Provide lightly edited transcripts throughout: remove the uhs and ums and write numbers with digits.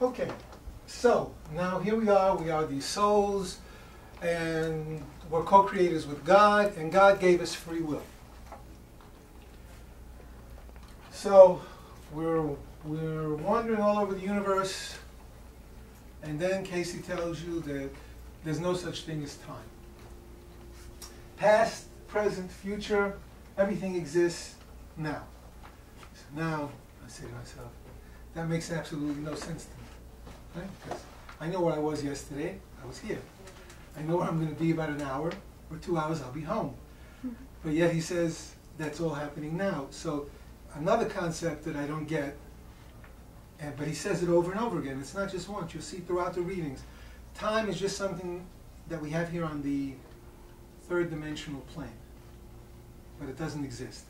Okay, so now here we are these souls, and we're co-creators with God, and God gave us free will. So we're wandering all over the universe, and then Cayce tells you that there's no such thing as time. Past, present, future, everything exists now. So now I say to myself, that makes absolutely no sense to me. Right? Because I know where I was yesterday, I was here. I know where I'm going to be about an hour or 2 hours, I'll be home. But yet he says that's all happening now. So another concept that I don't get, but he says it over and over again. It's not just once. You'll see throughout the readings. Time is just something that we have here on the third dimensional plane. But it doesn't exist.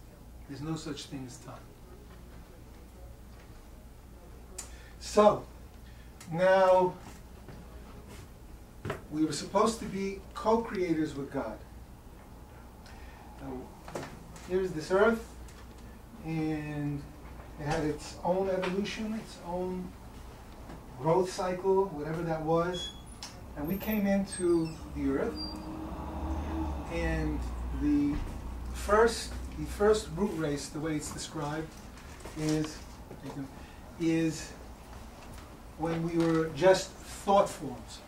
There's no such thing as time. So, now, we were supposed to be co-creators with God. Here's this earth, and it had its own evolution, its own growth cycle, whatever that was. And we came into the earth, and the first root race, the way it's described, is when we were just thought forms.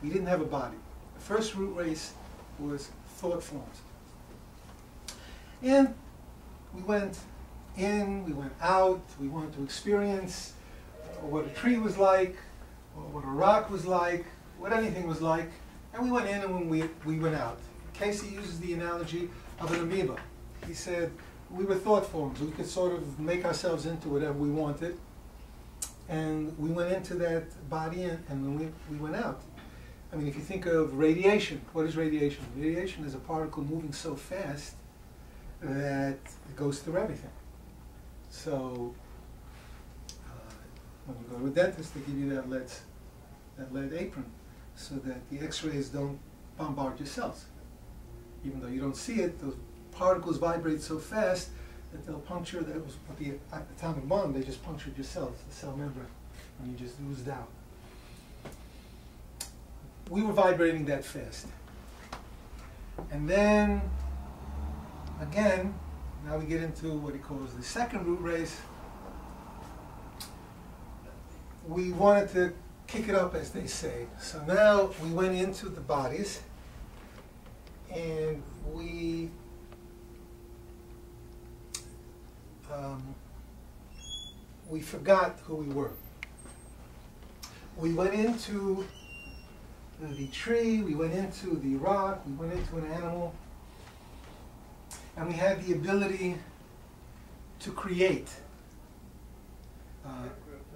We didn't have a body. The first root race was thought forms. And we went in, we went out, we wanted to experience what a tree was like, or what a rock was like, what anything was like, and we went in and we went out. Cayce uses the analogy of an amoeba. He said we were thought forms. We could sort of make ourselves into whatever we wanted, and we went into that body and then we went out. I mean, if you think of radiation, what is radiation? Radiation is a particle moving so fast that it goes through everything. So when you go to a dentist, they give you that lead apron so that the x-rays don't bombard your cells. Even though you don't see it, those particles vibrate so fast that they'll puncture. That was with the atomic bomb, they just punctured your cells, the cell membrane, and you just oozed out. We were vibrating that fast. And then, again, now we get into what he calls the second root race. We wanted to kick it up, as they say. So now we went into the bodies, and we forgot who we were. We went into the tree, we went into the rock, we went into an animal, and we had the ability to create.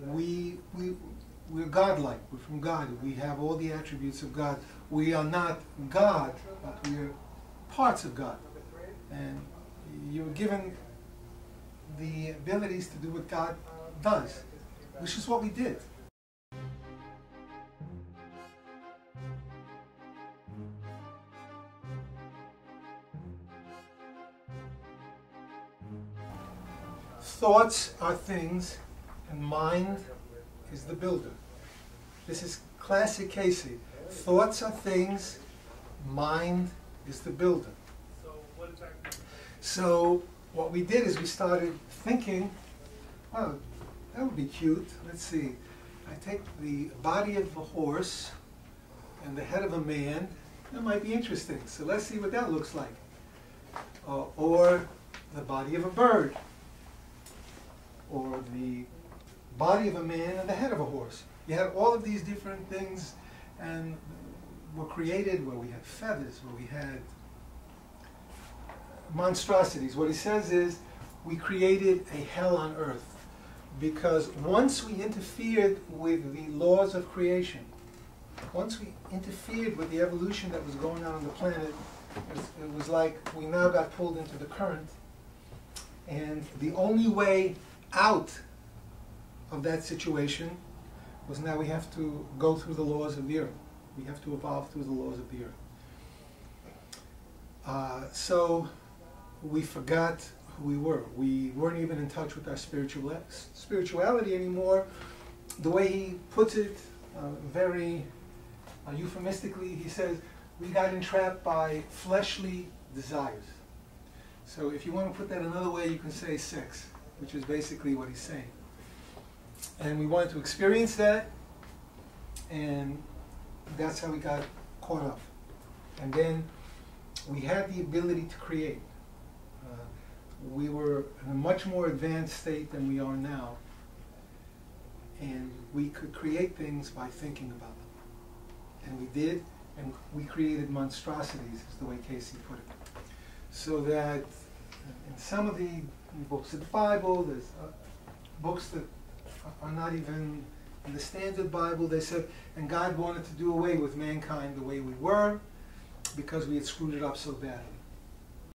We're godlike, we're from God, we have all the attributes of God. We are not God, but we are parts of God. And you're given the abilities to do what God does, which is what we did. Thoughts are things, and mind is the builder. This is classic Cayce. Thoughts are things, mind is the builder. So what does that mean? So what we did is we started thinking, oh, that would be cute. Let's see. I take the body of a horse and the head of a man. That might be interesting. So let's see what that looks like. Or the body of a bird. Or the body of a man and the head of a horse. You had all of these different things, and were created where we had feathers, where we had monstrosities. What he says is, we created a hell on earth, because once we interfered with the laws of creation, once we interfered with the evolution that was going on the planet, it was like we now got pulled into the current, and the only way out of that situation was now we have to go through the laws of the earth. We have to evolve through the laws of the earth. So we forgot who we were. We weren't even in touch with our spirituality anymore. the way he puts it, very euphemistically, he says, we got entrapped by fleshly desires. So if you want to put that another way, you can say sex, which is basically what he's saying. And we wanted to experience that, and that's how we got caught up. And then we had the ability to create. We were in a much more advanced state than we are now, and we could create things by thinking about them. And we did, and we created monstrosities, is the way Cayce put it. So that in some of the books of the Bible, there's books that are not even in the standard Bible, they said, and God wanted to do away with mankind the way we were, because we had screwed it up so badly.